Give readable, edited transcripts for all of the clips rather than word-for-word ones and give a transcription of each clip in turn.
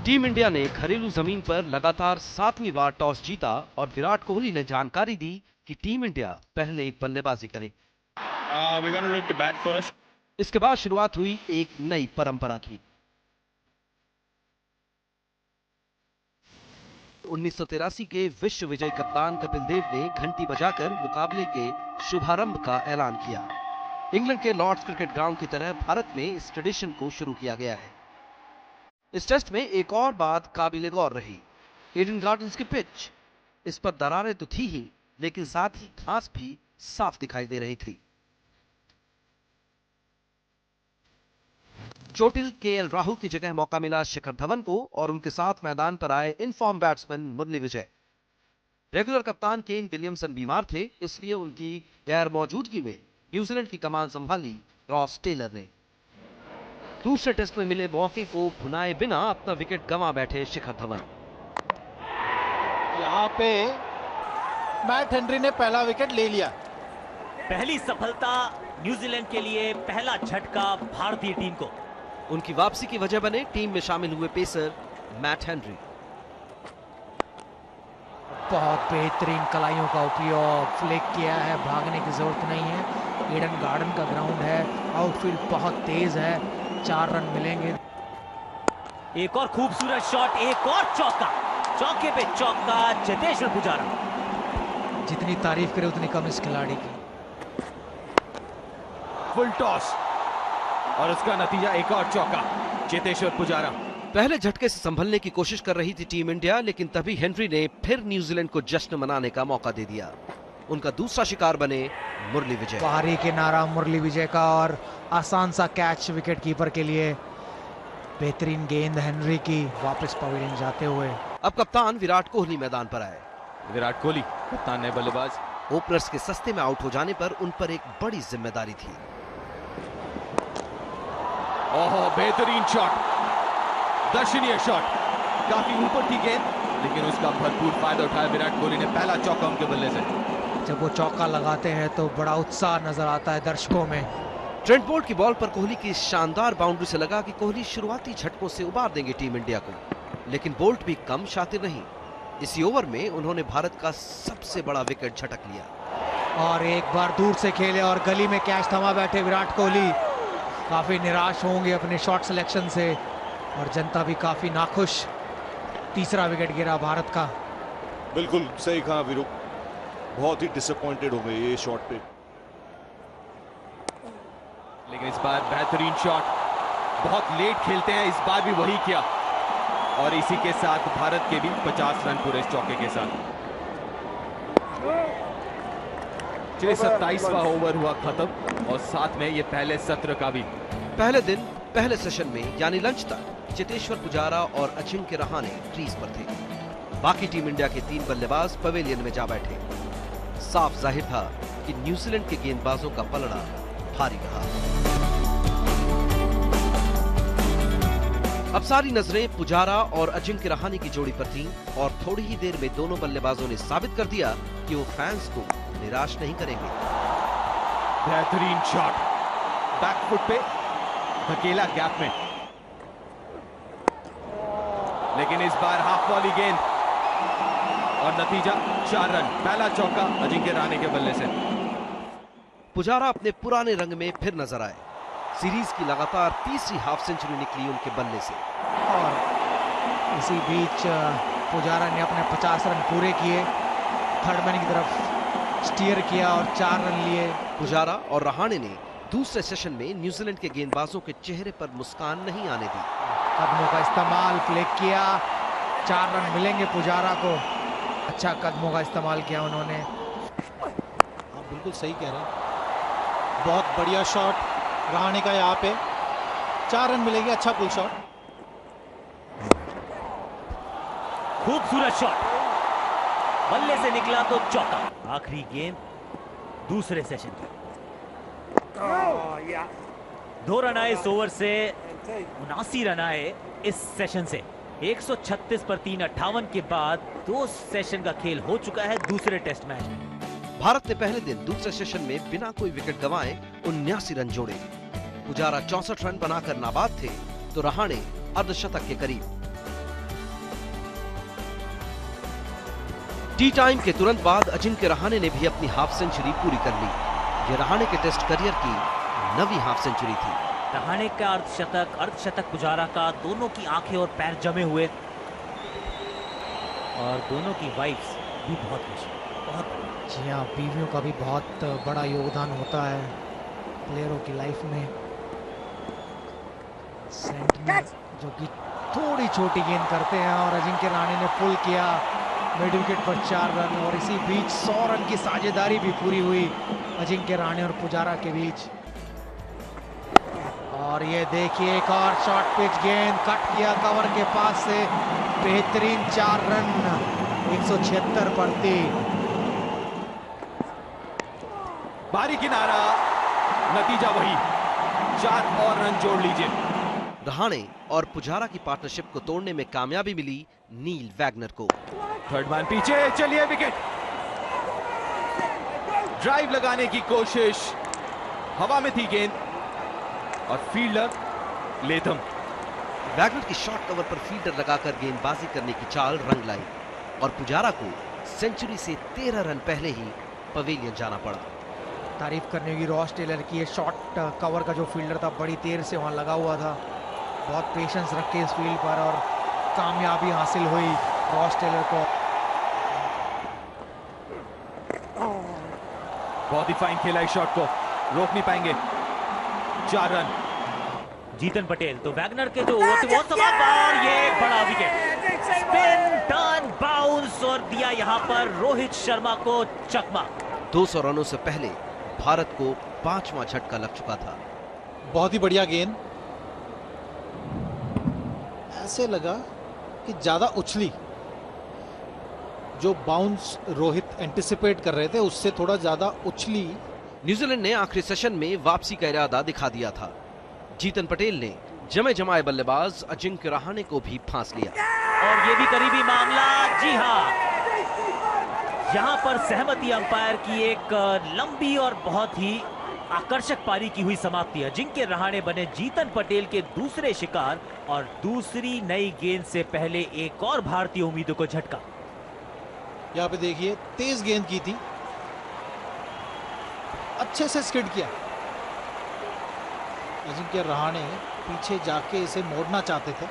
Team India ने घरेलू जमीन पर लगातार 7वीं बार टॉस जीता और विराट कोहली ने जानकारी दी कि टीम इंडिया पहले एक बल्लेबाजी करे। इसके बाद शुरुआत हुई एक नई परंपरा की। 1983 के विश्व विजयी कप्तान कपिल देव ने घंटी बजाकर मुकाबले के शुभारंभ का ऐलान किया। इंग्लैंड के लॉर्ड्स क्रिकेट ग्राउंड की तरह भारत में इस ट्रेडिशन को शुरू किया गया है। इस टेस्ट में एक और बात काबिले गौर रही, ईडन गार्डन्स की पिच। इस पर दरारें तो थी ही, लेकिन साथ ही घास भी साफ दिखाई दे रही थी। चोटिल केएल राहुल की जगह मौका मिला शिखर धवन को और उनके साथ मैदान पर आए inform batsman Murali Vijay. Regular कप्तान केन विलियमसन बीमार थे, इसलिए उनकी गैर मौजूदगी में न्यूजीलैंड की कमान संभाली रॉस टेलर ने। दूसरे टेस्ट में मिले मौके को भुनाए बिना अपना विकेट गंवा बैठे शिखर धवन। यहाँ पे मैट हेनरी ने पहला विकेट ले लिया। पहली सफलता न्यूजीलैंड के लिए, पहला झटका भारतीय टीम को। उनकी वापसी की वजह बने टीम में शामिल हुए पेसर मैट हेनरी। बहुत बेहतरीन कलाइयों का उपयोग, फ्लिक किया है, भागने की जरूरत नहीं है। ईडन गार्डन का ग्राउंड है, आउटफील्ड बहुत तेज है, 4 रन मिलेंगे। एक और खूबसूरत शॉट, एक और चौका, चौके पे चौका चेतेश्वर पुजारा। जितनी तारीफ करे उतनी कम इस खिलाड़ी की। फुल टॉस और उसका नतीजा एक और चौका, चेतेश्वर पुजारा। पहले झटके से संभलने की कोशिश कर रही थी टीम इंडिया, लेकिन तभी हेनरी ने फिर न्यूजीलैंड को जश्न मनाने का मौका दे दिया। उनका दूसरा शिकार बने मुरली विजय। बाहरी किनारा मुरली विजय का और आसान सा कैच विकेट कीपर के लिए। बेहतरीन गेंद हेनरी की, वापस पवेलियन जाते हुए। अब कप्तान विराट कोहली मैदान पर आए। विराट कोहली कप्तान ने बल्लेबाज। ओपनर्स के सस्ते में आउट हो जाने पर उन पर एक बड़ी जिम्मेदारी थी। ओहो, बेहतरीन शॉट, दर्शनीय शॉट, काफी ऊपर की गेंद, लेकिन उसका भरपूर फायदा उठाया विराट कोहली ने। पहला चौका उनके बल्ले से। जब वो चौका लगाते हैं तो बड़ा उत्साह नजर आता है दर्शकों में। ट्रेंट बोल्ट की बॉल पर कोहली की शानदार बाउंड्री से लगा कि कोहली शुरुआती झटकों से उबार देंगे टीम इंडिया को, लेकिन बोल्ट भी कम शातिर नहीं। इसी ओवर में उन्होंने भारत का सबसे बड़ा विकेट झटक लिया और एक बार दूर से खेले और गली में कैच थमा बैठे विराट कोहली। काफी निराश होंगे अपने शॉट सिलेक्शन से और जनता भी काफी नाखुश। तीसरा विकेट गिरा भारत का। बिल्कुल सही कहा वीरू, बहुत ही डिसअपॉइंटेड हो गए ये शॉट पे। लेकिन इस बार बेहतरीन शॉट, बहुत लेट खेलते हैं, इस बार भी वही किया और इसी के साथ भारत के भी 50 रन पूरे इस चौके के साथ। चलिए 27वां ओवर हुआ खत्म और साथ में ये पहले सत्र का भी। पहले दिन पहले सेशन में यानी लंच तक चेतेश्वर पुजारा और अजिंक्य रहाणे क्रीज पर थे। बाकी टीम इंडिया के 3 बल्लेबाज पवेलियन में जा बैठे। साफ जाहिर था कि न्यूजीलैंड के गेंदबाजों का पलड़ा भारी रहा। अब सारी नजरें पुजारा और अजिंक्य रहाणे की जोड़ी पर थीं और थोड़ी ही देर में दोनों बल्लेबाजों ने साबित कर दिया कि वो फैंस को निराश नहीं करेंगे। बेहतरीन शॉट, बैकफुट पे धकेला गैप में, लेकिन इस बार हाफ वॉली गेंद और नतीजा 4 रन। पहला चौका अजिंक्य रहाणे के बल्ले से। पुजारा अपने पुराने रंग में फिर नजर आए। सीरीज की लगातार तीसरी हाफ सेंचुरी निकली उनके बल्ले से। और इसी बीच पुजारा ने अपने 50 रन पूरे किए, थर्ड मैन की तरफ स्टीयर किया और 4 रन लिए। पुजारा और रहाणे ने दूसरे सेशन में न्यूजीलैंड के गेंदबाजों के चेहरे पर मुस्कान नहीं आने दी। कदमों का इस्तेमाल, फ्लिक किया, 4 रन मिलेंगे पुजारा को। अच्छा कदमों का इस्तेमाल किया उन्होंने। आप बिल्कुल सही कह रहे हैं, बहुत बढ़िया शॉट रहाणे का। यहाँ पे 4 रन मिलेंगे, अच्छा पुल शॉट। खूबसूरत शॉट, बल्ले से निकला तो चौका। आखिरी गेंद दूसरे सेशन की। 2 रन आए इस ओवर से, 79 रन आए इस सेशन से। 136 पर 3, 58 के बाद 2 सेशन का खेल हो चुका है दूसरे टेस्ट मैच में। भारत ने पहले दिन दूसरे सेशन में बिना कोई विकेट गंवाए 79 रन जोड़े। पुजारा 64 रन बनाकर नाबाद थे तो रहाणे अर्धशतक के करीब। टी टाइम के तुरंत बाद अजिंक्य रहाणे ने भी अपनी हाफ सेंचुरी पूरी कर ली। ये रहाणे के टेस्ट करियर की नवी हाफ सेंचुरी थी। रहाणे का अर्धशतक पुजारा का, दोनों की आंखें और पैर जमे हुए और दोनों की वाइफ्स भी बहुत खुश, बहुत। जी हाँ, बीवियों का भी बहुत बड़ा योगदान होता है प्लेयरों की लाइफ में। सेंटनर जो कि थोड़ी छोटी गेंद करते हैं और अजिंक्य रहाणे ने पुल किया मिड विकेट पर 4 रन, और इसी बीच 100 रन की साझेदारी भी पूरी हुई अजिंक्य रहाणे और पुजारा के बीच। और ये देखिए एक और शॉर्ट पिच गेंद कट किया कवर के पास से, बेहतरीन 4 रन 176 पर थी। बारी किनारा, नतीजा वही, 4 और रन जोड़ लीजिए। रहाणे और पुजारा की पार्टनरशिप को तोड़ने में कामयाबी मिली नील वैगनर को। थर्ड मैन पीछे, चलिए विकेट। ड्राइव लगाने की कोशिश, हवा में थी गेंद और फील्डर लेथम। वैगनर की शॉर्ट कवर पर फील्डर लगाकर गेंदबाजी करने की चाल रंग लाई और पुजारा को सेंचुरी से 13 रन पहले ही पवेलियन जाना पड़ा। तारीफ करने की रॉस टेलर की, ये शॉर्ट कवर का जो फील्डर था बड़ी देर से वहां लगा हुआ था, बहुत पेशेंस रखे इस फील्ड पर और कामयाबी हासिल हुई रॉस टेलर को। बहुत ही फाइन खेला इस शॉट को, रोक नहीं पाएंगे। 4 रन। जीतन पटेल तो वैगनर के जो ओवर थे वो समाप्त, ये बड़ा विकेट, स्पिन टर्न बाउंस और दिया यहां पर रोहित शर्मा को चकमा। 200 रनों से पहले भारत को 5वां झटका लग चुका था। बहुत ही बढ़िया गेंद, ऐसे लगा कि ज्यादा उछली, जो बाउंस रोहित एंटिसिपेट कर रहे थे उससे थोड़ा ज्यादा उछली। न्यूजीलैंड ने आखिरी सेशन में वापसी का इरादा दिखा दिया था। जीतन पटेल ने जमे जमाए बल्लेबाज अजिंक्य रहाणे को भी फांस लिया और ये भी करीबी मामला। जी हाँ, यहां पर सहमति अंपायर की एक लंबी और बहुत ही आकर्षक पारी की हुई समाप्ति। अजिंक्य रहाणे बने जीतन पटेल के दूसरे शिकार और दूसरी नई गेंद से पहले एक और भारतीय उम्मीदों को झटका। यहाँ पे देखिए तेज गेंद की थी, अच्छे से स्किड किया। अजिंक्य रहाणे पीछे जाके इसे मोड़ना चाहते थे।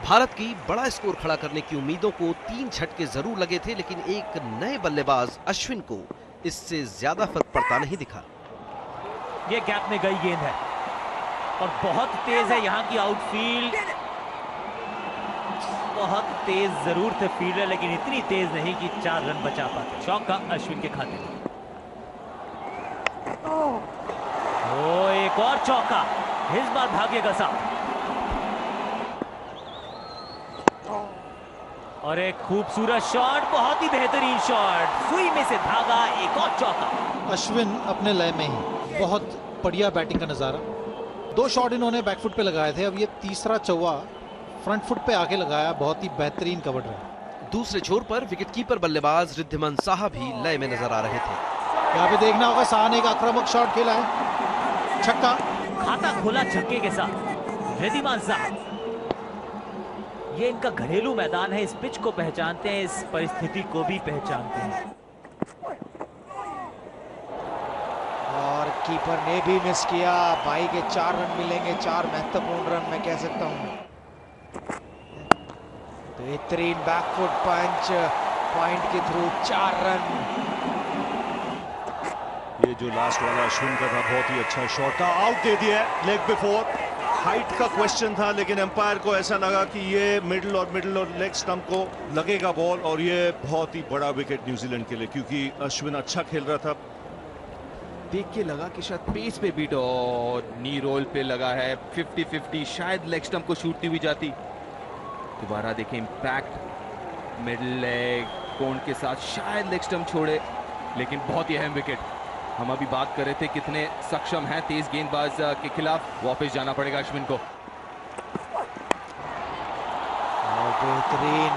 भारत की बड़ा स्कोर खड़ा करने की उम्मीदों को 3 झटके जरूर लगे थे, लेकिन एक नए बल्लेबाज अश्विन को इससे ज्यादा फर्क पड़ता नहीं दिखा। ये गैप में गई गेंद है और बहुत तेज है यहाँ की आउटफील्ड, बहुत तेज जरूर थे फील्डर, लेकिन इतनी तेज नहीं कि 4 रन बचा पाते। चौका अश्विन के खाते में। ओ एक और चौका, इस बार भाग्य का साथ। और एक खूबसूरत शॉट, बहुत ही बेहतरीन शॉट, सुई में से धागा, एक और चौका। अश्विन अपने लय में ही, बहुत बढ़िया बैटिंग का नजारा। 2 शॉट इन्होंने बैकफुट पे लगाए थे, अब ये तीसरा चौवा फ्रंट फुट पे आके लगाया, बहुत ही बेहतरीन कवर रहा। दूसरे छोर पर विकेटकीपर बल्लेबाज रिद्धिमान साहा भी लय में नजर आ रहे थे। यहाँ पे देखना होगा, साहा ने एक आक्रामक शॉट खेला है, छक्का। खाता खोला छक्के के साथ रिद्धिमान साहा। ये इनका घरेलू मैदान है, इस पिच को पहचानते हैं, इस परिस्थिति को भी पहचानते हैं। और कीपर ने भी मिस किया। भाई के 4 रन मिलेंगे, 4 महत्वपूर्ण रन मैं कह सकता हूं। बेहतरीन बैकफुट पंच, पॉइंट के थ्रू 4 रन। ये जो लास्ट वाला अश्विन का था बहुत ही अच्छा शॉट था, आउट दे दिया लेग बिफोर। हाइट का क्वेश्चन था, लेकिन एम्पायर को ऐसा लगा कि ये मिडिल और लेग स्टंप को लगेगा बॉल, और ये बहुत ही बड़ा विकेट न्यूजीलैंड के लिए, क्योंकि अश्विन अच्छा खेल रहा था। देख के लगा कि शायद पेस पे बीट और नी रोल पे लगा है, 50-50, शायद लेग स्टंप को छूटती हुई जाती। दोबारा देखें इंपैक्ट, मिडिल लेग कोण के साथ शायद लेग स्टंप छोड़े, लेकिन बहुत ही अहम विकेट। हम अभी बात कर रहे थे कितने सक्षम हैं तेज गेंदबाज के खिलाफ। वापस जाना पड़ेगा अश्विन को।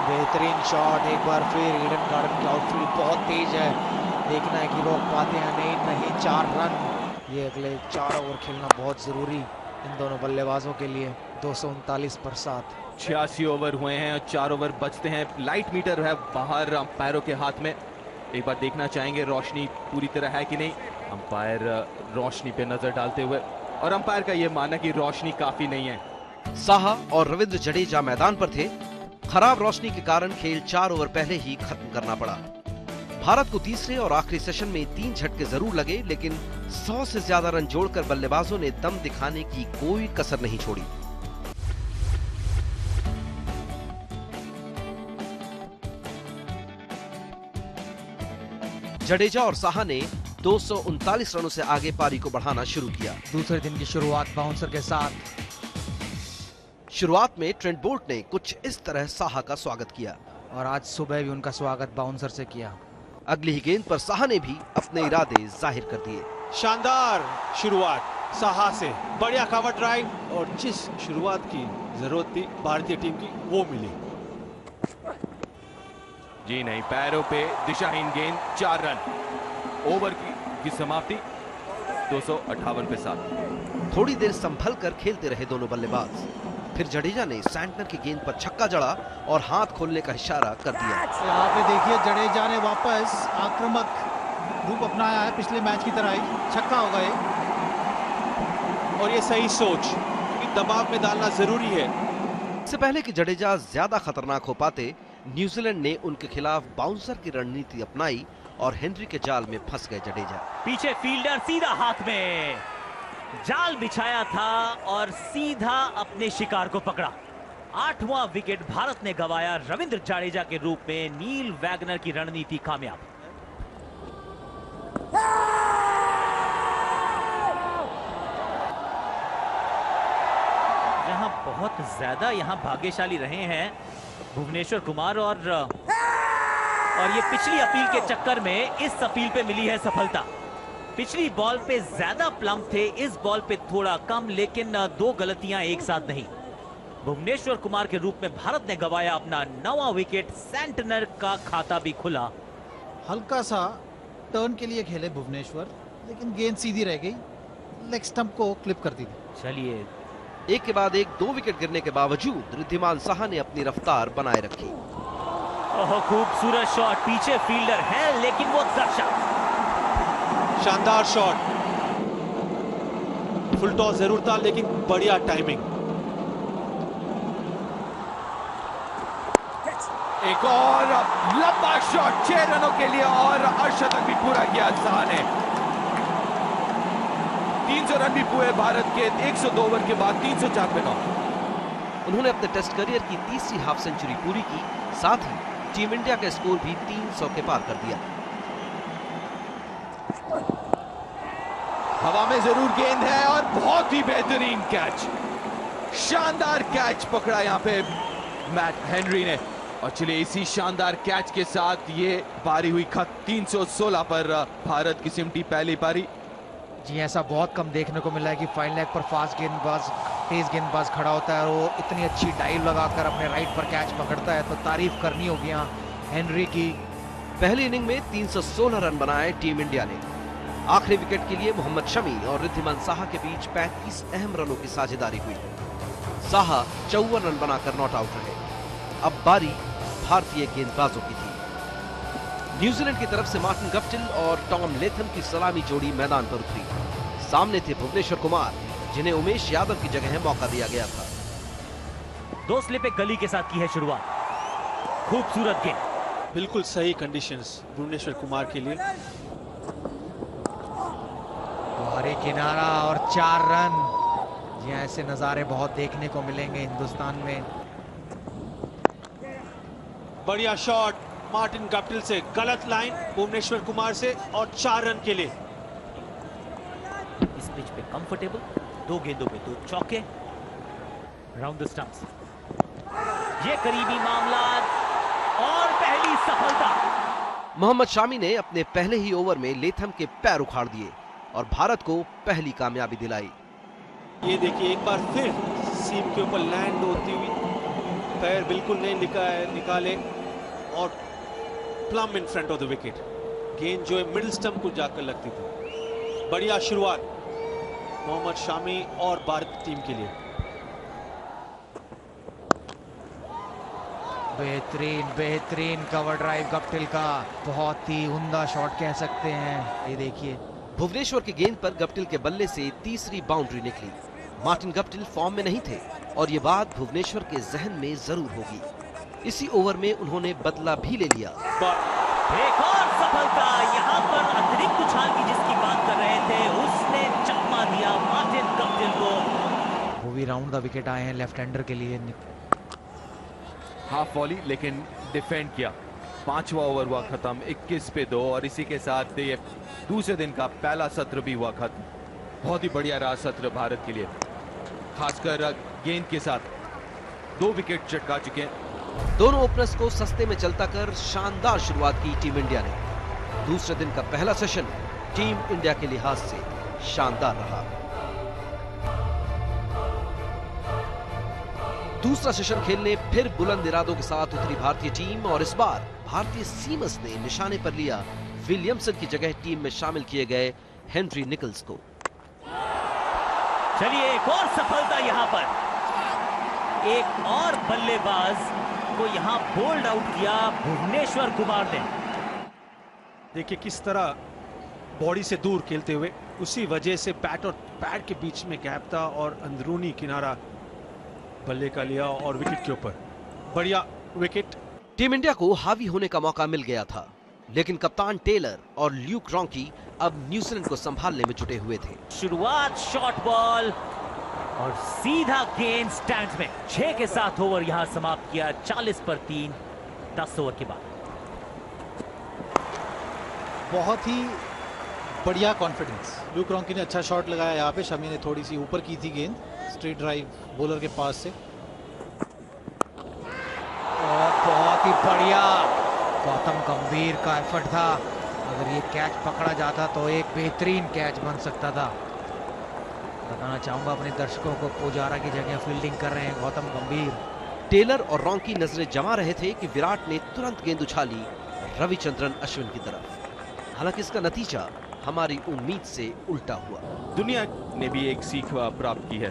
बेहतरीन शॉट, एक बार फिर ईडन गार्डन की आउटफील्ड बहुत तेज है, देखना है कि रोक पाते हैं नहीं। 4 रन, ये अगले 4 ओवर खेलना बहुत जरूरी इन दोनों बल्लेबाजों के लिए 239 पर 7। 86 ओवर हुए हैं और 4 ओवर बचते हैं। लाइट मीटर है बाहर अंपायरों के हाथ में। एक बार देखना चाहेंगे रोशनी पूरी तरह है कि नहीं। अंपायर रोशनी पे नजर डालते हुए, और अंपायर का यह मानना कि रोशनी काफी नहीं है। साहा और रविंद्र जडेजा मैदान पर थे। खराब रोशनी के कारण खेल 4 ओवर पहले ही खत्म करना पड़ा। भारत को तीसरे और आखिरी सेशन में 3 झटके जरूर लगे, लेकिन 100 से ज्यादा रन जोड़कर बल्लेबाजों ने दम दिखाने की कोई कसर नहीं छोड़ी। जडेजा और साहा ने 239 रनों से आगे पारी को बढ़ाना शुरू किया। दूसरे दिन की शुरुआत बाउंसर के साथ। शुरुआत में ट्रेंट बोल्ट ने कुछ इस तरह साहा का स्वागत किया और आज सुबह भी उनका स्वागत बाउंसर से किया। अगली ही गेंद पर साहा ने भी अपने इरादे जाहिर कर दिए। शानदार शुरुआत साहा से, बढ़िया कवर ड्राइव, और जिस शुरुआत की जरूरत थी भारतीय टीम की वो मिली। जी नहीं, पैरों पे दिशाहीन गेंद, 4 रन। ओवर की समाप्ति 258 पे 7। थोड़ी देर संभल कर खेलते रहे दोनों बल्लेबाज। फिर जडेजा ने सैंटनर की गेंद पर छक्का जड़ा और हाथ खोलने का इशारा कर दिया। यहाँ पे देखिए जडेजा ने वापस आक्रामक रूप अपनाया है, पिछले मैच की तरह ही। छक्का होगा ये, और ये सही सोच कि दबाव में डालना जरूरी है। इससे पहले कि जडेजा ज्यादा खतरनाक हो पाते, न्यूजीलैंड ने उनके खिलाफ बाउंसर की रणनीति अपनाई और हेनरी के जाल में फंस गए जडेजा। पीछे फील्डर सीधा हाथ में जाल बिछाया था और सीधा अपने शिकार को पकड़ा। 8वां विकेट भारत ने गंवाया। रविंद्र जडेजा के रूप में नील वैगनर की रणनीति कामयाब। जहां बहुत ज्यादा भाग्यशाली रहे हैं भुवनेश्वर कुमार, और ये पिछली अपील के चक्कर में इस अपील पे मिली है सफलता। पिछली बॉल पे ज्यादा प्लम थे, इस बॉल पे थोड़ा कम, लेकिन 2 गलतियां एक साथ नहीं। भुवनेश्वर कुमार के रूप में भारत ने गंवाया अपना 9वां विकेट। सैंटनर का खाता भी खुला। हल्का सा टर्न के लिए खेले भुवनेश्वर, लेकिन गेंद सीधी रह गई, लेग स्टंप को क्लिप कर दी थी। चलिए, एक के बाद एक 2 विकेट गिरने के बावजूद रिद्धिमान साहा ने अपनी रफ्तार बनाए रखी। खूबसूरत शॉट, पीछे फील्डर है लेकिन वो दर्शक। शानदार शॉट, फुल टॉस जरूर था लेकिन बढ़िया टाइमिंग। एक और लंबा शॉट 6 रनों के लिए, और अर्धशतक भी पूरा किया साहा ने। 300 रन भी पूरे भारत के 102 ओवर के बाद 304 पे 9। उन्होंने अपने टेस्ट करियर की तीसरी हाफ सेंचुरी पूरी की, साथ ही टीम इंडिया का स्कोर भी 300 के पार कर दिया। हवा में जरूर गेंद है और बहुत ही बेहतरीन कैच, शानदार कैच पकड़ा यहां पे मैट हेनरी ने। और चलिए, इसी शानदार कैच के साथ ये पारी हुई खत्म। 316 पर भारत की सिमटी पहली पारी। जी, ऐसा बहुत कम देखने को मिला है कि फाइन लेग पर फास्ट गेंदबाज, तेज गेंदबाज खड़ा होता है और वो इतनी अच्छी डाइव लगाकर अपने राइट पर कैच पकड़ता है, तो तारीफ करनी होगी यहाँ हेनरी की। पहली इनिंग में 316 रन बनाए टीम इंडिया ने। आखिरी विकेट के लिए मोहम्मद शमी और रिद्धिमान साहा के बीच 35 अहम रनों की साझेदारी हुई। साहा 54 रन बनाकर नॉट आउट रहे। अब बारी भारतीय गेंदबाजों की थी। न्यूजीलैंड की तरफ से मार्टिन गप्टिल और टॉम लेथम की सलामी जोड़ी मैदान पर उतरी। सामने थे भुवनेश्वर कुमार, जिन्हें उमेश यादव की जगह मौका दिया गया था। 2 स्लिप एक गली के साथ की है शुरुआत। खूबसूरत गेंद, बिल्कुल सही कंडीशंस भुवनेश्वर कुमार के लिए। हरे किनारा और 4 रन। जी, ऐसे नजारे बहुत देखने को मिलेंगे हिंदुस्तान में। बढ़िया शॉट मार्टिन गप्टिल से, गलत लाइन भुवनेश्वर कुमार से, और 4 रन के लिए। इस पिच पे कंफर्टेबल, 2 गेंदों पे 2 चौके। राउंड द स्टंप्स, ये करीबी मामला और पहली सफलता। मोहम्मद शामी ने अपने पहले ही ओवर में लेथम के पैर उखाड़ दिए और भारत को पहली कामयाबी दिलाई। ये देखिए, एक बार फिर सीम के ऊपर लैंड होती हुई, पैर बिल्कुल नहीं निकाले और plum in front of the wicket. गेंद जो है मिडिल स्टंप को जाकर लगती थी। बढ़िया शुरुआत। मोहम्मद शामी और भारत टीम के लिए। बेहतरीन कवर ड्राइव गप्टिल का, बहुत ही उम्दा शॉट कह सकते हैं। ये देखिए, भुवनेश्वर की गेंद पर गप्टिल के बल्ले से तीसरी बाउंड्री निकली। मार्टिन गप्टिल फॉर्म में नहीं थे और ये बात भुवनेश्वर के जहन में जरूर होगी। इसी ओवर में उन्होंने बदला भी ले लिया। एक और सफलता, यहाँ पर अतिरिक्त उछाल की जिसकी बात कर रहे थे उसने चकमा दिया मार्टिन गप्टिल को। वो भी राउंड द विकेट आए हैं लेफ्ट हैंडर के लिए। हाफ वॉली लेकिन डिफेंड किया। 5वां ओवर हुआ खत्म, 21 पे 2 और इसी के साथ ये दूसरे दिन का पहला सत्र भी हुआ खत्म। बहुत ही बढ़िया रहा सत्र भारत के लिए, खासकर गेंद के साथ 2 विकेट चटका चुके हैं। दोनों ओपनर्स को सस्ते में चलता कर शानदार शुरुआत की टीम इंडिया ने। दूसरे दिन का पहला सेशन टीम इंडिया के लिहाज से शानदार रहा। दूसरा सेशन खेलने फिर बुलंद इरादों के साथ उतरी भारतीय टीम और इस बार भारतीय सीमर्स ने निशाने पर लिया विलियमसन की जगह टीम में शामिल किए गए हेनरी निकल्स को। चलिए एक और सफलता यहाँ पर, एक और बल्लेबाज को यहाँ बोल्ड आउट किया भुवनेश्वर कुमार ने। देखिए किस तरह बॉडी से दूर खेलते हुए, उसी वजह से बैट और पैड के बीच में गैप था और अंदरूनी किनारा बल्ले का लिया और विकेट के ऊपर बढ़िया विकेट। टीम इंडिया को हावी होने का मौका मिल गया था, लेकिन कप्तान टेलर और ल्यूक रॉन्की अब न्यूजीलैंड को संभालने में जुटे हुए थे। शुरुआत शॉर्ट बॉल और सीधा गेंद स्टैंड्स में। 6 के साथ ओवर यहां समाप्त किया 40 पर 3 10 ओवर के बाद। बहुत ही बढ़िया कॉन्फिडेंस। ल्यूक रॉन्की ने अच्छा शॉट लगाया यहाँ पे, शमी ने थोड़ी सी ऊपर की थी गेंद स्ट्रेट ड्राइव बॉलर के पास से। और बहुत ही बढ़िया गौतम गंभीर का एफर्ट था। अगर ये कैच पकड़ा जाता तो एक बेहतरीन कैच बन सकता था। बताना चाहूंगा अपने दर्शकों को, पुजारा की जगह फील्डिंग कर रहे हैं गौतम गंभीर। टेलर और रॉन्की नजरें जमा रहे थे कि विराट ने तुरंत गेंद उछाली रविचंद्रन अश्विन की तरफ। हालांकि इसका नतीजा हमारी उम्मीद से उल्टा हुआ। दुनिया ने भी एक सीख प्राप्त की है।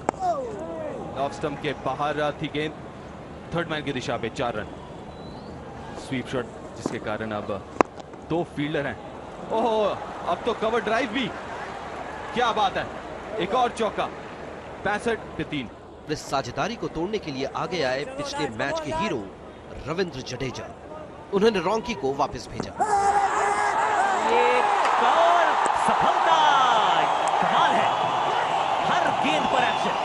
ऑफ स्टंप के बाहर थी गेंद, थर्ड मैन की दिशा पे 4 रन। स्वीप शॉट जिसके कारण अब 2 फील्डर हैं। ओहो, अब तो कवर ड्राइव भी, क्या बात है। एक और चौका, 65 पे 3। इस साझेदारी को तोड़ने के लिए आगे आए पिछले मैच के हीरो रविंद्र जडेजा। उन्होंने रॉन्की को वापस भेजा। एक और सफलता, कमाल है, हर गेंद पर एक्शन।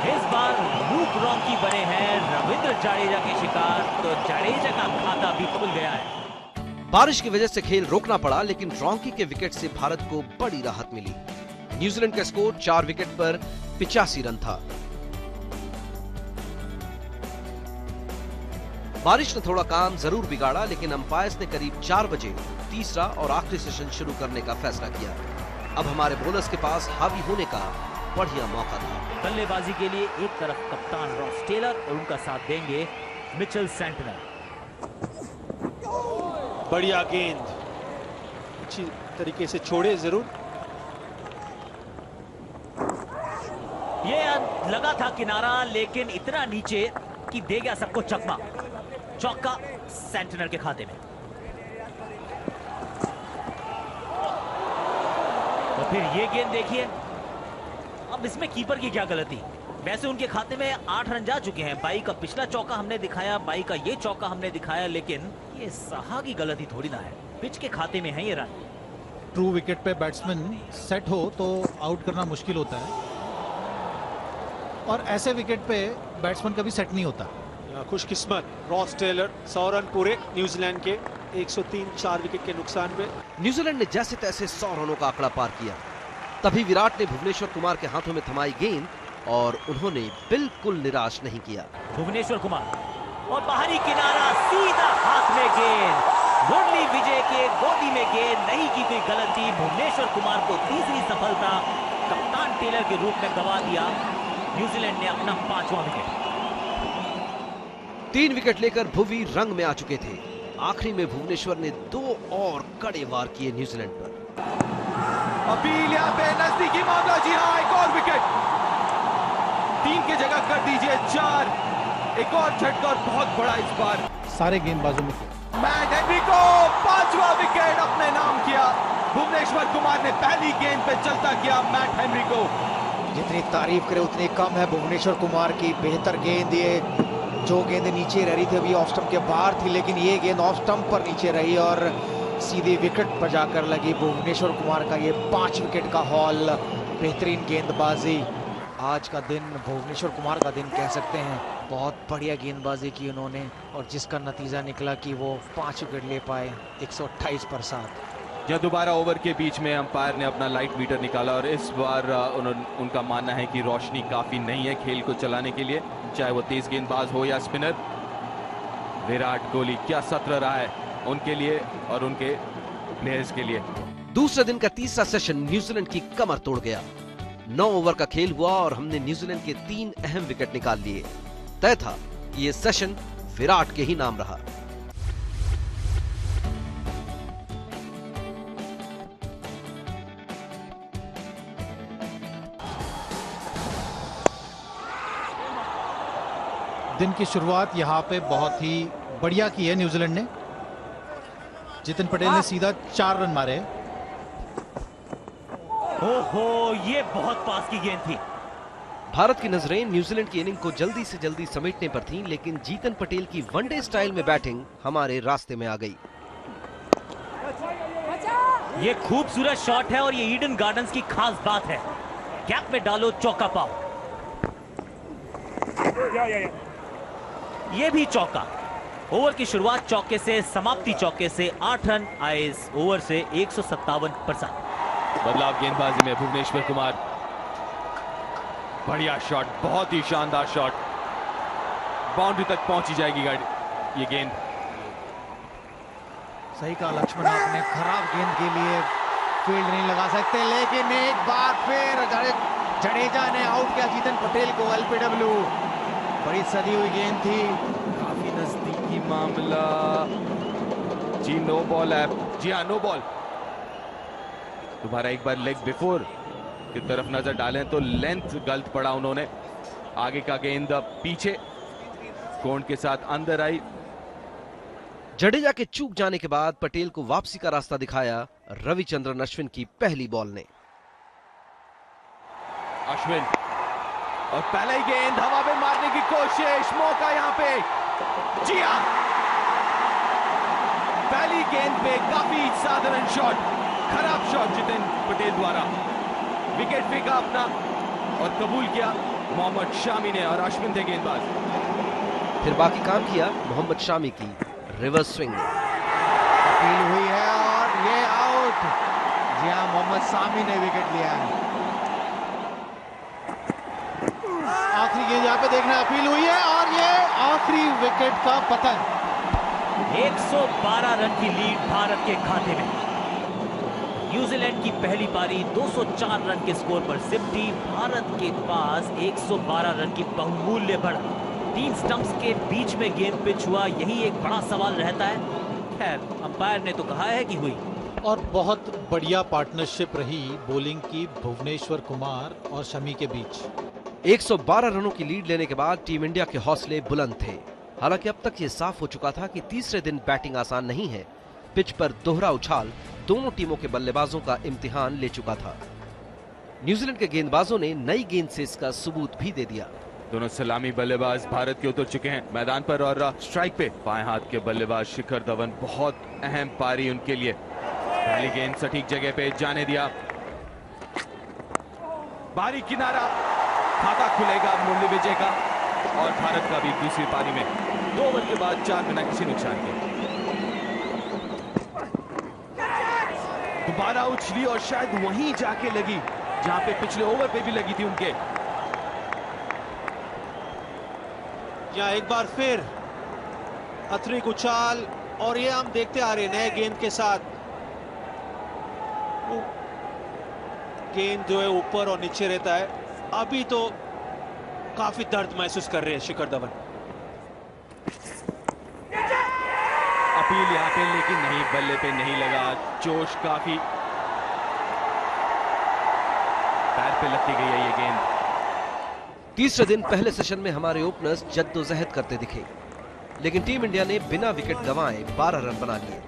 इस बार ल्यूक रॉन्की बने हैं रविंद्र जडेजा के शिकार, तो जडेजा का खाता भी खुल गया है। बारिश की वजह से खेल रोकना पड़ा, लेकिन रॉन्की के विकेट से भारत को बड़ी राहत मिली। न्यूजीलैंड का स्कोर 4 विकेट पर 85 रन था। बारिश ने थोड़ा काम जरूर बिगाड़ा, लेकिन अंपायर्स ने करीब 4 बजे तीसरा और आखिरी सेशन शुरू करने का फैसला किया। अब हमारे बॉलर्स के पास हावी होने का बढ़िया मौका था। बल्लेबाजी के लिए एक तरफ कप्तान रॉस टेलर और उनका साथ देंगे मिचेल सेंटनर। बढ़िया गेंद, अच्छी तरीके से छोड़े जरूर। ये लगा था किनारा, लेकिन इतना नीचे कि दे गया सबको चकमा। चौका सेंटनर के खाते में। तो फिर ये गेंद देखिए, अब इसमें कीपर की क्या गलती। वैसे उनके खाते में 8 रन जा चुके हैं। बाई का पिछला चौका हमने दिखाया, बाई का ये चौका हमने दिखाया, लेकिन ये साहा की गलती थोड़ी ना है। पिच के खाते में है ये रन। ट्रू विकेट पे बैट्समैन सेट हो तो आउट करना मुश्किल होता है, और ऐसे विकेट पे बैट्समैन कभी सेट नहीं होता। खुशकिस्मत रॉस टेलर, 100 रन पूरे न्यूजीलैंड के 103 4 विकेट के नुकसान पे। न्यूजीलैंड ने जैसे तैसे 100 रनों का आंकड़ा पार किया। तभी विराट ने भुवनेश्वर कुमार के हाथों में थमाई गेंद और उन्होंने बिल्कुल निराश नहीं किया। भुवनेश्वर कुमार और बाहरी किनारा, सीधा हाथ में गेंद। मुरली विजय के गोदी में गेंद, नहीं की कोई गलती। भुवनेश्वर कुमार को तीसरी सफलता कप्तान टेलर के रूप में गंवा दिया। न्यूजीलैंड ने अपना 5वां विकेट। 3 विकेट लेकर भुवी रंग में आ चुके थे। आखिरी में भुवनेश्वर ने 2 और कड़े वार किए न्यूजीलैंड पर। अपील यहाँ पे नजदीकी मामला, जी हाँ, एक और विकेट, 3 की जगह कर दीजिए 4, एक और झटका और बहुत बड़ा इस बार सारे गेंदबाजों में मैट हेनरी को 5वां विकेट अपने नाम किया। भुवनेश्वर कुमार ने पहली गेंद पे चलता किया मैट हेनरी को। जितनी तारीफ करे उतनी कम है भुवनेश्वर कुमार की। बेहतर गेंद, ये जो गेंद नीचे रह रही थी अभी ऑफ स्टंप के बाहर थी, लेकिन ये गेंद ऑफ स्टंप पर नीचे रही और सीधी विकेट पर जाकर लगी। भुवनेश्वर कुमार का ये 5 विकेट का हॉल, बेहतरीन गेंदबाजी। आज का दिन भुवनेश्वर कुमार का दिन कह सकते हैं। बहुत बढ़िया गेंदबाजी की उन्होंने और जिसका नतीजा निकला कि वो 5 विकेट ले पाए 128 पर 7। जब दोबारा ओवर के बीच में अंपायर ने अपना लाइट मीटर निकाला और इस बार उनका मानना है कि रोशनी काफी नहीं है खेल को चलाने के लिए, चाहे वो तेज गेंदबाज हो या स्पिनर। विराट कोहली क्या सत्र रहा है उनके लिए और उनके प्लेयर्स के लिए। दूसरे दिन का तीसरा सेशन न्यूजीलैंड की कमर तोड़ गया। 9 ओवर का खेल हुआ और हमने न्यूजीलैंड के 3 अहम विकेट निकाल लिए। तय था कि ये सेशन विराट के ही नाम रहा। दिन की शुरुआत यहाँ पे बहुत ही बढ़िया की है न्यूजीलैंड ने। जितिन पटेल ने सीधा 4 रन मारे। ओहो, ये बहुत पास की गेंद थी। भारत की नजरें न्यूजीलैंड की इनिंग को जल्दी से जल्दी समेटने पर थीं, लेकिन जीतन पटेल की वनडे स्टाइल में बैटिंग हमारे रास्ते में आ गई। ये खूबसूरत शॉट है और ये ईडन गार्डन्स की खास बात है। गैप में डालो, चौका पाओ। ये भी चौका। ओवर की शुरुआत चौके से, समाप्ति चौके से। 8 रन आए इस ओवर से 157 पर 7। बदलाव गेंदबाजी में भुवनेश्वर कुमार, बढ़िया शॉट, बहुत ही शानदार शॉट, बाउंड्री तक पहुंची जाएगी गाड़ी ये गेंद। सही कहा लक्ष्मण आपने, खराब गेंद के लिए फील्ड नहीं लगा सकते, लेकिन एक बार फिर जडेजा ने आउट किया जीतन पटेल को। एलपीडब्ल्यू, बड़ी सदी हुई गेंद थी, काफी नजदीकी मामला, जी नो बॉल है, जी हाँ नो बॉल। दोबारा एक बार लेग बिफोर की तरफ नजर डालें तो लेंथ गलत पड़ा उन्होंने। आगे का गेंद पीछे कोण के साथ अंदर आई। जडेजा के चूक जाने के बाद पटेल को वापसी का रास्ता दिखाया रविचंद्रन अश्विन की पहली बॉल ने। अश्विन और पहले ही गेंद हवा में मारने की कोशिश, मौका यहां पे, जी हां, पहली गेंद पे काफी साधारण शॉट, खराब शॉट जितिन पटेल द्वारा। विकेट फेंका अपना और कबूल किया मोहम्मद शामी ने और अश्विन थे गेंदबाज। फिर बाकी काम किया मोहम्मद शामी की रिवर्स स्विंग ने। अपील हुई है और ये आउट। जी हाँ, मोहम्मद शामी ने विकेट लिया है। आखिरी गेंद यहाँ पे देखना, अपील हुई है और ये आखिरी विकेट का पतन। 112 रन की लीड भारत के खाते में। न्यूजीलैंड की पहली पारी 204 रन के स्कोर पर सिमटी। भारत के पास 112 रन की बहुमूल्य बढ़त। 3 स्टंप्स के बीच में गेंद पिच हुआ, यही एक बड़ा सवाल रहता है। खैर, अंपायर ने तो कहा है कि हुई। और बहुत बढ़िया पार्टनरशिप रही बॉलिंग की भुवनेश्वर कुमार और शमी के बीच। 112 रनों की लीड लेने के बाद टीम इंडिया के हौसले बुलंद थे। हालांकि अब तक ये साफ हो चुका था कि तीसरे दिन बैटिंग आसान नहीं है। पिच पर दोहरा उछाल दोनों टीमों के बल्लेबाजों का इम्तिहान ले चुका था। न्यूजीलैंड के गेंदबाजों ने नई गेंद से इसका सबूत भी दे दिया। दोनों सलामी बल्लेबाज भारत के उतर चुके हैं मैदान पर और स्ट्राइक पे बाएं हाथ के बल्लेबाज शिखर धवन, बहुत अहम पारी उनके लिए। पहली गेंद सटीक जगह पे जाने दिया, बारी किनारा, खाता खुलेगा मुरली विजय का और भारत का भी दूसरी पारी में 2 ओवर के बाद 4 बिना किसी नुकसान के। दोबारा उछली और शायद वहीं जाके लगी जहां पे पिछले ओवर पे भी लगी थी उनके। या एक बार फिर अथरिक उछाल और ये हम देखते आ रहे हैं नए गेंद के साथ। गेंद जो है ऊपर और नीचे रहता है। अभी तो काफी दर्द महसूस कर रहे हैं शिखर धवन। अपील यहाँ पे, लेकिन नहीं, बल्ले पे नहीं लगा। जोश काफी पे लगती गई है ये गेंद। तीसरे दिन पहले सेशन में हमारे ओपनर्स जद्दोजहद करते दिखे, लेकिन टीम इंडिया ने बिना विकेट गंवाए 12 रन बना लिए।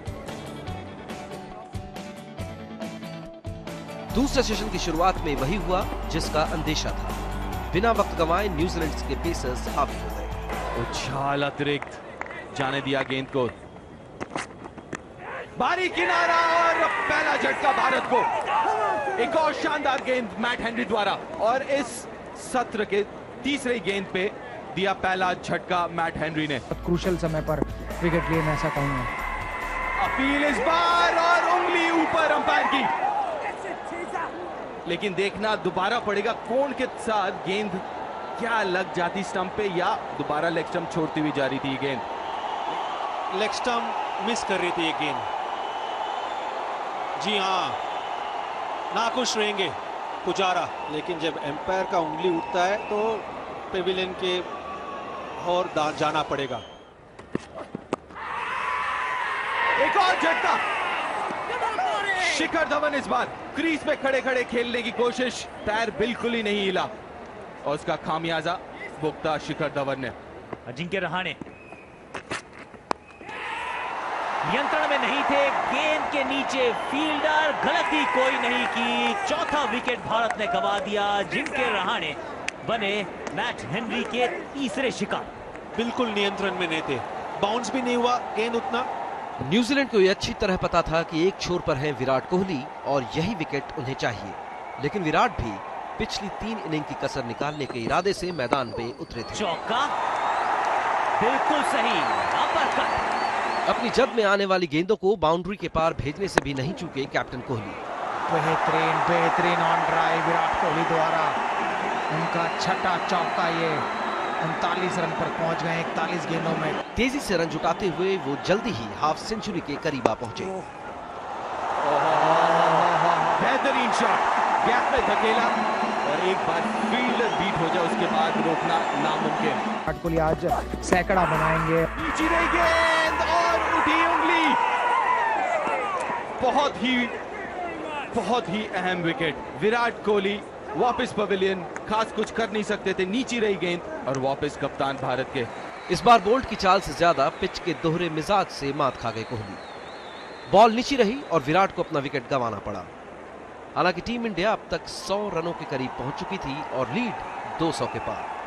दूसरे सेशन की शुरुआत में वही हुआ जिसका अंदेशा था। बिना वक्त गंवाए न्यूजीलैंड के पेसर्स हावी हो गए। उछाल अतिरिक्त जाने दिया गेंद को, बारी किनारा और पहला झटका भारत को। एक और शानदार गेंद मैट हेनरी द्वारा, और इस सत्र के तीसरे गेंद पे दिया पहला झटका मैट हेनरी ने। क्रूशल समय पर विकेट लिए, मैं ऐसा कहूंगा। अपील इस बार और उंगली ऊपर अंपायर की, लेकिन देखना दोबारा पड़ेगा कोण के साथ गेंद क्या लग जाती स्टंप पे, या दोबारा लेग स्टंप छोड़ती हुई जा रही थी गेंद। लेग स्टंप मिस कर रही थी ये गेंद। जी हाँ, नाखुश रहेंगे पुजारा, लेकिन जब एम्पायर का उंगली उठता है तो पेविलियन के और जाना पड़ेगा। एक और झटका, शिखर धवन इस बार क्रीज पे खड़े खड़े खेलने की कोशिश, पैर बिल्कुल ही नहीं हिला और उसका खामियाजा भुगता शिखर धवन ने। अजिंक्य रहाणे नियंत्रण में नहीं थे, गेंद के नीचे फील्डर, गलती कोई नहीं की। चौथा विकेट भारत ने गंवा दिया। अजिंक्य रहाणे बने मैट हेनरी के तीसरे शिकार। बिल्कुल नियंत्रण में नहीं थे, बाउंस भी नहीं हुआ गेंद उतना। न्यूजीलैंड को यह अच्छी तरह पता था कि एक छोर पर हैं विराट कोहली और यही विकेट उन्हें चाहिए, लेकिन विराट भी पिछली 3 इनिंग की कसर निकालने के इरादे से मैदान पे उतरे थे। चौका बिल्कुल सही, अपरकट। अपनी जद में आने वाली गेंदों को बाउंड्री के पार भेजने से भी नहीं चूके कैप्टन कोहली। बेहतरीन ऑन ड्राइव विराट कोहली द्वारा, उनका छठा चौका। ये 39 रन पर पहुंच गए 41 गेंदों में। तेजी से रन जुटाते हुए वो जल्दी ही हाफ सेंचुरी के करीब आ पहुंचे। बेहतरीन शॉट, गैप में धकेला और एक बार फील्डर बीट हो जाए उसके बाद रोकना नामुमकिन। विराट कोहली आज सैकड़ा बनाएंगे। नीचे रही गेंद और उठी उंगली। बहुत ही अहम विकेट। विराट कोहली वापस पवेलियन, खास कुछ कर नहीं सकते थे, नीचे रही गेंद और वापस कप्तान भारत के। इस बार बोल्ट की चाल से ज्यादा पिच के दोहरे मिजाज से मात खा गए कोहली। बॉल नीचे रही और विराट को अपना विकेट गंवाना पड़ा। हालांकि टीम इंडिया अब तक 100 रनों के करीब पहुंच चुकी थी और लीड 200 के पार।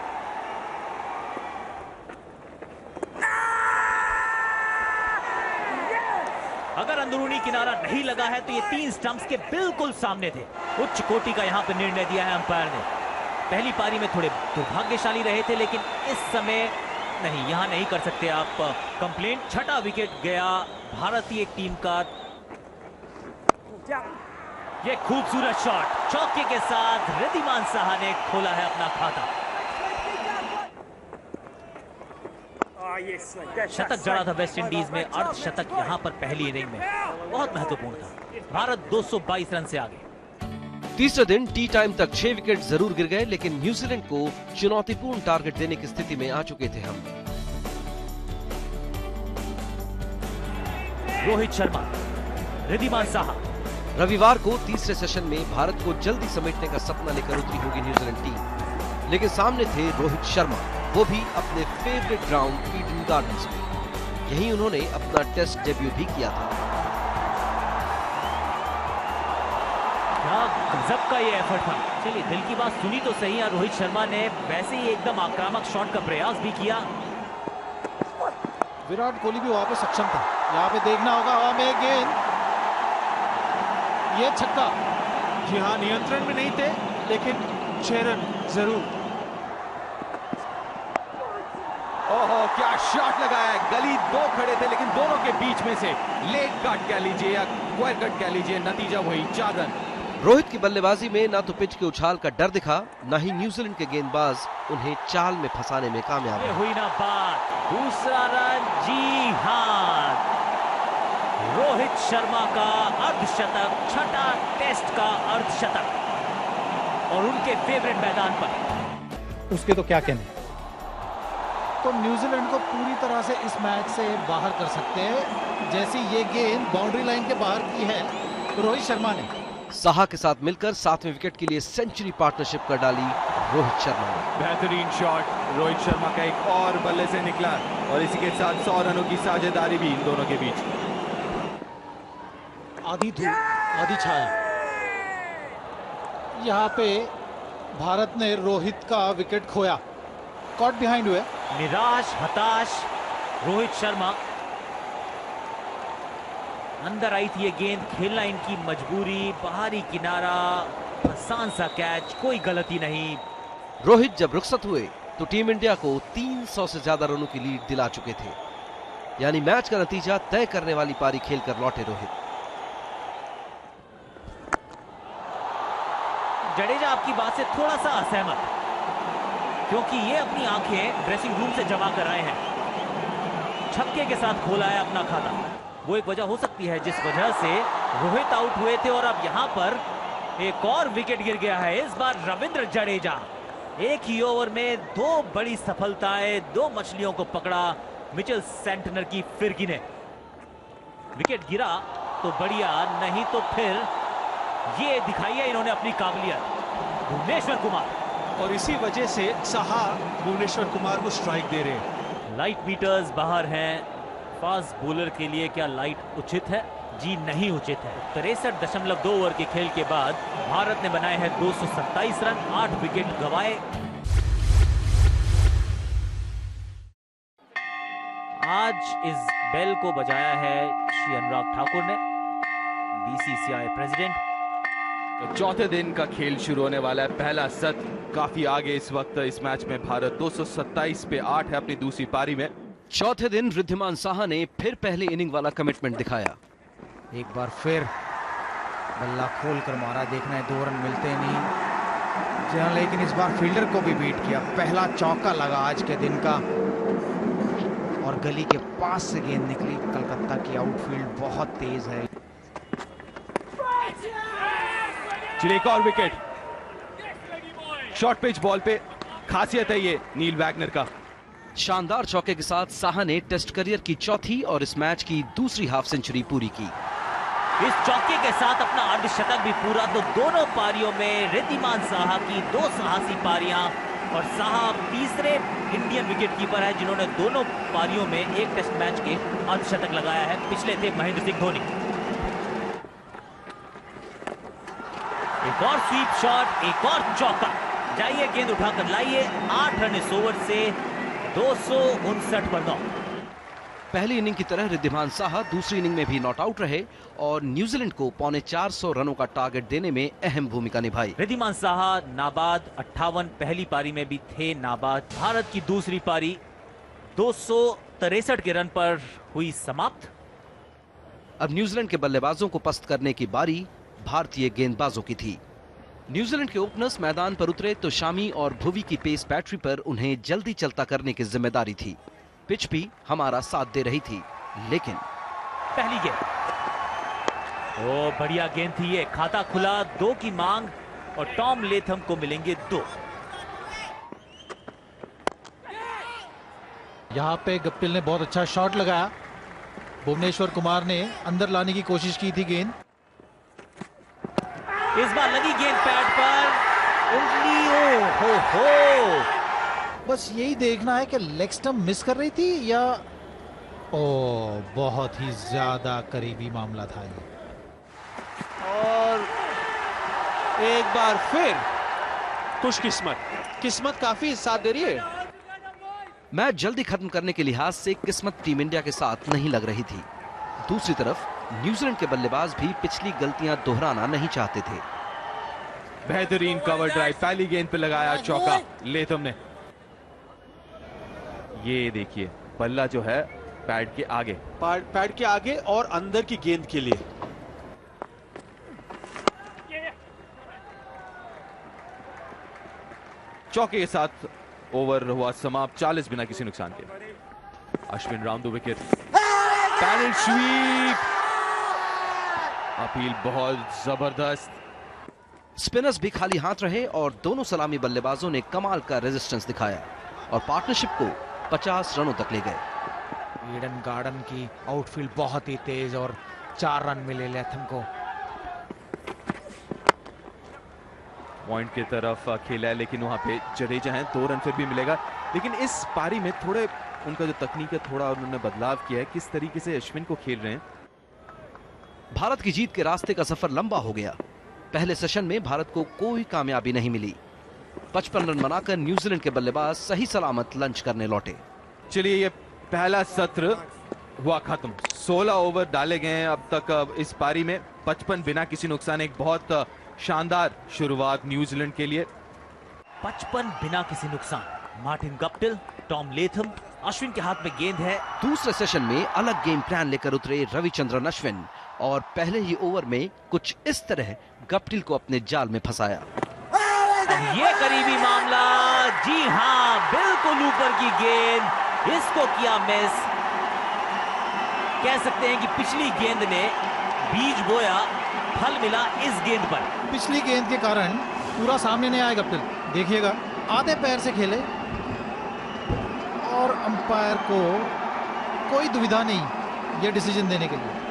अगर अंदरूनी किनारा नहीं लगा है तो ये 3 स्टंप्स के बिल्कुल सामने थे। उच्च कोटि का यहां पर निर्णय दिया है अंपायर ने। पहली पारी में थोड़े दुर्भाग्यशाली रहे थे, लेकिन इस समय नहीं, यहां नहीं कर सकते आप कंप्लेंट। छठा विकेट गया भारतीय टीम का। ये खूबसूरत शॉट, चौके के साथ रिद्धिमान साहा ने खोला है अपना खाता। शतक जड़ा था वेस्ट इंडीज में, अर्धशतक यहां पर पहली इनिंग में, बहुत महत्वपूर्ण था। भारत 222 रन से आगे। तीसरे दिन टी टाइम तक 6 विकेट जरूर गिर गए, लेकिन न्यूजीलैंड को चुनौतीपूर्ण टारगेट देने की स्थिति में आ चुके थे हम। रोहित शर्मा, रिद्धिमान साहा। रविवार को तीसरे सेशन में भारत को जल्दी समेटने का सपना लेकर उतरी होगी न्यूजीलैंड टीम, लेकिन सामने थे रोहित शर्मा, वो भी अपने फेवरेट ग्राउंड ईडन गार्डन्स में। यहीं उन्होंने अपना टेस्ट डेब्यू भी किया था। क्या गजब का ये एफर्ट था। चलिए दिल की बात सुनी तो सही, रोहित शर्मा ने वैसे ही एकदम आक्रामक शॉट का प्रयास भी किया। विराट कोहली भी वहां पे सक्षम था। यहाँ पे देखना होगा, हवा में गेंद, ये छक्का। जी हाँ, नियंत्रण में नहीं थे, लेकिन 6 रन जरूर। ओहो, क्या शॉट लगाया। गली 2 खड़े थे, लेकिन दोनों के बीच में से लेग कट कह लीजिए या स्क्वायर कट कह लीजिए, नतीजा वही 4 रन। रोहित की बल्लेबाजी में ना तो पिच के उछाल का डर दिखा, ना ही न्यूजीलैंड के गेंदबाज उन्हें चाल में फंसाने में कामयाब ये हुए। हुई ना बात, दूसरा रन। जी हाँ, रोहित शर्मा का अर्धशतक, छठा टेस्ट का अर्धशतक और उनके फेवरेट मैदान पर। उसके तो क्या कहने। तो न्यूजीलैंड को पूरी तरह से इस मैच से बाहर कर सकते हैं। जैसी ये गेंद बाउंड्री लाइन के बाहर की है रोहित शर्मा ने, साहा के साथ मिलकर 7वें विकेट के लिए सेंचुरी पार्टनरशिप कर डाली रोहित शर्मा ने। बेहतरीन शॉट रोहित शर्मा का एक और बल्ले से निकला और इसी के साथ 100 रनों की साझेदारी भी इन दोनों के बीच। आधी धूप आधी छाया, यहाँ पे भारत ने रोहित का विकेट खोया, कॉट बिहाइंड हुए। निराश हताश रोहित शर्मा। अंदर आई थी ये गेंद, खेलना इनकी मजबूरी, बाहरी किनारा, आसान सा कैच, कोई गलती नहीं। रोहित जब रुखसत हुए तो टीम इंडिया को 300 से ज्यादा रनों की लीड दिला चुके थे, यानी मैच का नतीजा तय करने वाली पारी खेलकर लौटे रोहित। जडेजा आपकी बात से थोड़ा सा असहमत, क्योंकि ये अपनी आंखें ड्रेसिंग रूम से जमा कर आए हैं। छक्के के साथ खोला है अपना खाता, वो एक वजह हो सकती है जिस वजह से रोहित आउट हुए थे। और अब यहां पर एक और विकेट गिर गया है, इस बार रविंद्र जडेजा। एक ही ओवर में 2 बड़ी सफलताएं, 2 मछलियों को पकड़ा मिचेल सेंटनर की फिरकी ने। विकेट गिरा तो बढ़िया, नहीं तो फिर ये दिखाई है इन्होंने अपनी काबिलियत। भुवनेश्वर कुमार, और इसी वजह से साहा भुवनेश्वर कुमार को स्ट्राइक दे रहे हैं। लाइट मीटर्स बाहर हैं। फास्ट बॉलर के लिए क्या लाइट उचित है? जी नहीं उचित है। 63.2 ओवर के खेल के बाद भारत ने बनाए हैं 227 रन, 8 विकेट गंवाए। आज इस बेल को बजाया है श्री अनुराग ठाकुर ने, बीसीसीआई प्रेसिडेंट। चौथे दिन का खेल शुरू होने वाला है। पहला सत्र काफी आगे इस वक्त इस मैच में। भारत 227 पे 8 है अपनी दूसरी पारी में। चौथे दिन रिद्धिमान साहा ने फिर पहले इनिंग वाला कमिटमेंट दिखाया। एक बार फिर बल्ला खोल कर मारा, देखना है 2 रन मिलते नहीं, लेकिन इस बार फील्डर को भी बीट किया। पहला चौका लगा आज के दिन का और गली के पास से गेंद निकली। कलकत्ता की आउटफील्ड बहुत तेज है। चलिए एक और विकेट। शॉर्ट पिच बॉल पे खासियत है ये नील वैगनर का। शानदार चौके के साथ साहा ने टेस्ट करियर की चौथी और इस मैच की दूसरी हाफ सेंचुरी पूरी की। इस चौके के साथ अपना अर्धशतक भी पूरा, तो दोनों पारियों में रिद्धिमान साहा की 2 साहसी पारियां। और साहा तीसरे इंडियन विकेट कीपर है जिन्होंने दोनों पारियों में एक टेस्ट मैच के अर्धशतक लगाया है। पिछले थे महेंद्र सिंह धोनी। एक और स्वीप शॉट, एक और चौका। जाइए गेंद उठाकर लाइए। 8 रन इस ओवर से 259 पर 9। पहली इनिंग की तरह रिद्धिमान साहा दूसरी इनिंग में भी नॉट आउट रहे और न्यूजीलैंड को 425 रनों का टारगेट देने में अहम भूमिका निभाई। रिद्धिमान साहा नाबाद 58, पहली पारी में भी थे नाबाद। भारत की दूसरी पारी 263 के रन पर हुई समाप्त। अब न्यूजीलैंड के बल्लेबाजों को पस्त करने की बारी भारतीय गेंदबाजों की थी। न्यूजीलैंड के ओपनर्स मैदान पर उतरे तो शामी और भुवी की पेस बैटरी पर उन्हें जल्दी चलता करने की जिम्मेदारी थी। पिच भी हमारा साथ दे रही थी, लेकिन पहली गेंद, ओ बढ़िया गेंद थी ये। खाता खुला, 2 की मांग और टॉम लेथम को मिलेंगे 2। यहाँ पे गप्टिल ने बहुत अच्छा शॉट लगाया। भुवनेश्वर कुमार ने अंदर लाने की कोशिश की थी गेंद। इस बार लगी गेंद पैड पर, उंगली, ओ हो। बस यही देखना है कि लेग स्टंप मिस कर रही थी या बहुत ही ज्यादा करीबी मामला था ये। और एक बार फिर किस्मत काफी साथ दे रही है। मैच जल्दी खत्म करने के लिहाज से किस्मत टीम इंडिया के साथ नहीं लग रही थी। दूसरी तरफ न्यूजीलैंड के बल्लेबाज भी पिछली गलतियां दोहराना नहीं चाहते थे। बेहतरीन कवर ड्राइव, पहली गेंद पे लगाया चौका लेथम ने। ये देखिए बल्ला जो है पैड के आगे और अंदर की गेंद के लिए। चौके के साथ ओवर हुआ समाप्त, 40 बिना किसी नुकसान के। Ashwin round the wicket, paddle sweep, appeal बहुत जबरदस्त। स्पिनर्स भी खाली हाथ रहे और दोनों सलामी बल्लेबाजों ने कमाल का रेजिस्टेंस दिखाया और पार्टनरशिप को 50 रनों तक ले गए। ईडन गार्डन की आउटफील्ड बहुत ही तेज और 4 रन मिले लेथम को। पॉइंट की तरफ खेला है, लेकिन वहां पे जडेजा हैं, 2 रन फिर भी मिलेगा। लेकिन इस पारी में थोड़े उनका जो तकनीक है थोड़ा उन्होंने बदलाव किया है, किस तरीके से अश्विन को खेल रहे हैं। भारत की जीत के रास्ते का सफर लंबा हो गया। पहले सेशन में भारत को कोई कामयाबी नहीं मिली। 55 रन बनाकर न्यूजीलैंड के बल्लेबाज सही सलामत लंच करने लौटे। चलिए, ये पहला सत्र हुआ खत्म। 16 ओवर डाले गए हैं अब तक इस पारी में, 55 बिना किसी नुकसान। एक बहुत शानदार शुरुआत न्यूजीलैंड के लिए। 55 बिना किसी नुकसान। Martin Guptill, Tom Latham, Ashwin के हाथ में गेंद है। दूसरे सेशन में अलग गेम प्लान लेकर उतरे रविचंद्रन अश्विन और पहले ही ओवर में कुछ इस तरह गप्टिल को अपने जाल में फंसाया। अब ये करीबी मामला, जी हां, बिल्कुल ऊपर की गेंद, इसको किया मिस। कह सकते हैं कि पिछली गेंद ने बीज बोया, फल मिला इस गेंद पर। पिछली गेंद के कारण पूरा सामने नहीं आएगा। गप्टिल देखिएगा, आधे पैर से खेले और अंपायर को कोई दुविधा नहीं ये डिसीजन देने के लिए।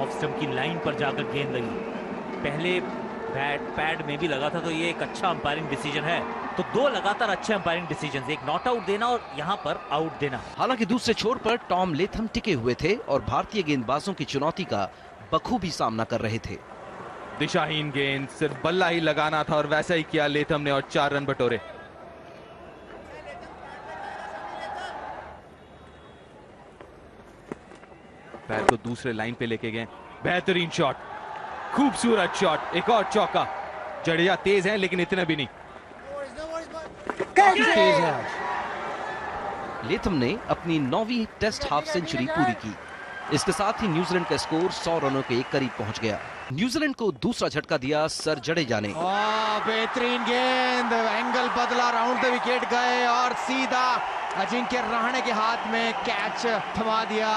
ऑफ स्टंप की लाइन पर जाकर गेंद लगी। पहले बैट पैड में भी लगा था, तो ये एक अच्छा अंपायरिंग डिसीजन है। तो 2 लगातार अच्छे अंपायरिंग डिसीजन, एक नॉट आउट देना और यहां पर आउट देना। हालांकि दूसरे छोर पर टॉम लेथम टिके हुए थे और भारतीय गेंदबाजों की चुनौती का बखूबी सामना कर रहे थे। दिशाहीन गेंद, सिर्फ बल्ला ही लगाना था और वैसा ही किया लेथम ने और 4 रन बटोरे। पैर को दूसरे लाइन पे लेके गए। बेहतरीन शॉट, खूबसूरत शॉट, एक और चौका। जडेजा तेज है लेकिन इतना भी नहीं। काफी तेज है आज। लेथम ने अपनी 9वीं टेस्ट हाफ सेंचुरी पूरी की। इसके साथ ही न्यूजीलैंड का स्कोर 100 रनों के करीब पहुंच गया। न्यूजीलैंड को दूसरा झटका दिया सर जडेजा ने। बेहतरीन गेंद, एंगल बदला, राउंड द विकेट गए और सीधा अजिंक्य रहाणे के हाथ में कैच थमा दिया।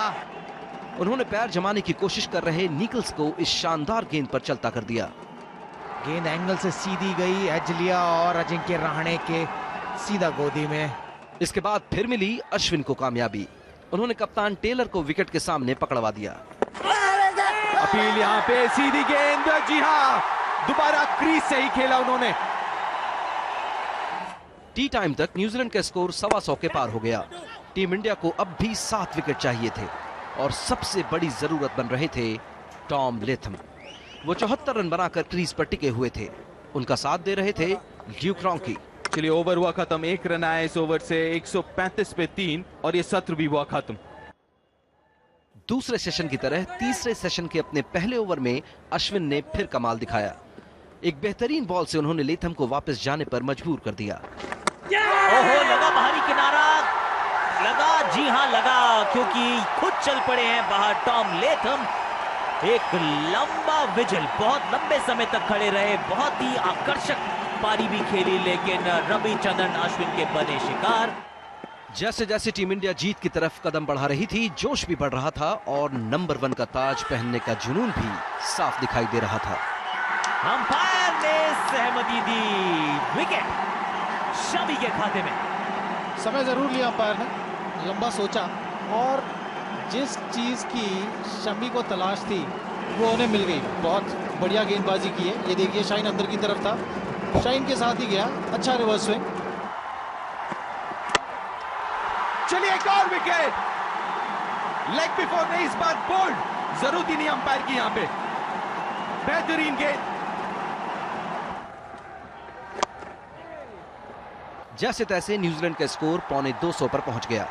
उन्होंने पैर जमाने की कोशिश कर रहे निकल्स को इस शानदार गेंद पर चलता कर दिया। गेंद एंगल से सीधी गई, एज लिया और अजिंक्य रहाणे के सीधा गोदी में। इसके बाद फिर मिली अश्विन को कामयाबी। उन्होंने कप्तान टेलर को विकेट के सामने पकड़वा दिया। अपील यहाँ पे, सीधी गेंद, जी हाँ, दोबारा क्रीज से ही खेला उन्होंने। टी टाइम तक न्यूजीलैंड का स्कोर 125 के पार हो गया। टीम इंडिया को अब भी 7 विकेट चाहिए थे और सबसे बड़ी जरूरत बन रहे थे टॉम लेथम। वो 74 रन बनाकर क्रीज पर टिके हुए थे। उनका साथ दे रहे थे ल्यूक रॉन्की। चलिए, ओवर हुआ खत्म। 1 रन आया इस ओवर से, 135 पे 3 और ये सत्र भी हुआ खत्म। दूसरे सेशन की तरह तीसरे सेशन के अपने पहले ओवर में अश्विन ने फिर कमाल दिखाया। एक बेहतरीन बॉल से उन्होंने लेथम को वापस जाने पर मजबूर कर दिया। ओहो, लगा बाहरी किनारा, लगा, जी हां लगा, क्योंकि खुद चल पड़े हैं बाहर टॉम लेथम। एक लंबा विजल, बहुत लंबे समय तक खड़े रहे, बहुत ही आकर्षक पारी भी खेली, लेकिन रविचंद्रन अश्विन के बने शिकार। जैसे जैसे टीम इंडिया जीत की तरफ कदम बढ़ा रही थी, जोश भी बढ़ रहा था और नंबर 1 का ताज पहनने का जुनून भी साफ दिखाई दे रहा था। अंपायर ने सहमति दी, विकेट शमी के खाते में। समय जरूर लिया अंपायर ने, लंबा सोचा और जिस चीज की शमी को तलाश थी वो उन्हें मिल गई। बहुत बढ़िया गेंदबाजी की है। ये देखिए, शाइन अंदर की तरफ था, शाइन के साथ ही गया, अच्छा रिवर्स स्विंग। चलिए, एक और विकेट। लेग बिफोर नहीं, इस बार बोल्ड, जरूरत ही नहीं अंपायर की यहां पे। बेहतरीन गेंद। जैसे तैसे न्यूजीलैंड का स्कोर 250 पर पहुंच गया।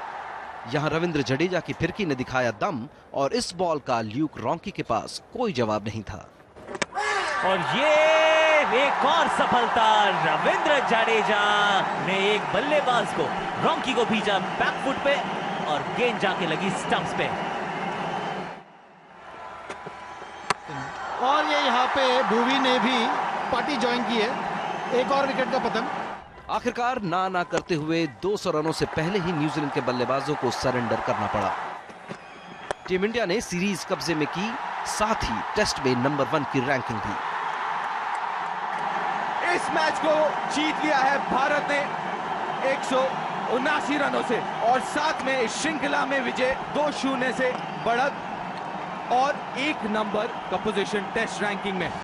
यहां रविंद्र जडेजा की फिरकी ने दिखाया दम और इस बॉल का ल्यूक रॉन्की के पास कोई जवाब नहीं था। और ये एक और सफलता, रविंद्र जडेजा ने एक बल्लेबाज को, रॉन्की को भेजा बैकफुट पे और गेंद जाके लगी स्टंप्स पे। और ये यहाँ पे भुवी ने भी पार्टी ज्वाइन की है। एक और विकेट का पतन। आखिरकार ना करते हुए 200 रनों से पहले ही न्यूजीलैंड के बल्लेबाजों को सरेंडर करना पड़ा। टीम इंडिया ने सीरीज कब्जे में की, साथ ही टेस्ट में नंबर 1 की रैंकिंग भी। इस मैच को जीत लिया है भारत ने 179 रनों से और साथ में इस श्रृंखला में विजय 2-0 से बढ़त और 1 नंबर का पोजीशन टेस्ट रैंकिंग में।